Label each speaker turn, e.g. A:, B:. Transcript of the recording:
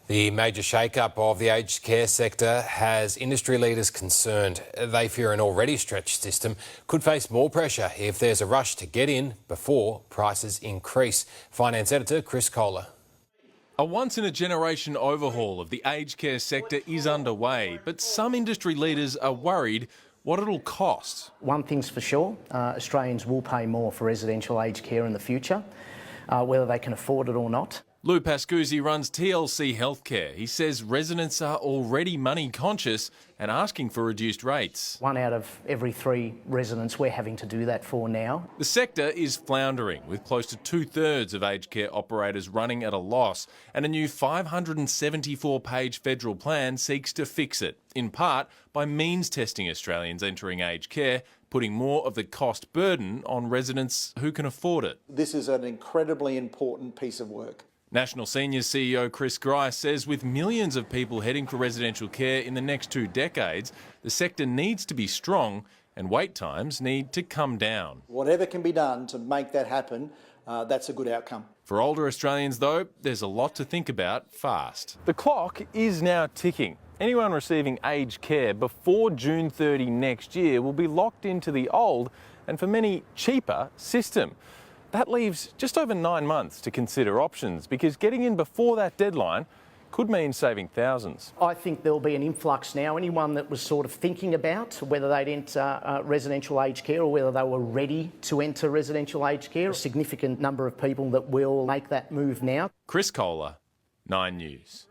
A: The major shake-up of the aged care sector has industry leaders concerned. They fear an already stretched system could face more pressure if there's a rush to get in before prices increase. Finance editor Chris Kohler.
B: A once-in-a-generation overhaul of the aged care sector is underway, but some industry leaders are worried what it'll cost.
C: One thing's for sure, Australians will pay more for residential aged care in the future, whether they can afford it or not.
B: Lou Pascuzzi runs TLC Healthcare. He says residents are already money conscious and asking for reduced rates.
C: 1 out of every 3 residents we're having to do that for now.
B: The sector is floundering, with close to 2/3 of aged care operators running at a loss, and a new 574-page federal plan seeks to fix it, in part by means testing Australians entering aged care, putting more of the cost burden on residents who can afford it.
D: This is an incredibly important piece of work.
B: National Seniors CEO Chris Grice says with millions of people heading for residential care in the next 2 decades, the sector needs to be strong and wait times need to come down.
D: Whatever can be done to make that happen, that's a good outcome.
B: For older Australians, though, there's a lot to think about fast. The clock is now ticking. Anyone receiving aged care before June 30 next year will be locked into the old and, for many, cheaper system. That leaves just over 9 months to consider options, because getting in before that deadline could mean saving thousands.
C: I think there'll be an influx now. Anyone that was sort of thinking about whether they'd enter residential aged care or whether they were ready to enter residential aged care, a significant number of people that will make that move now.
B: Chris Kohler, 9 News.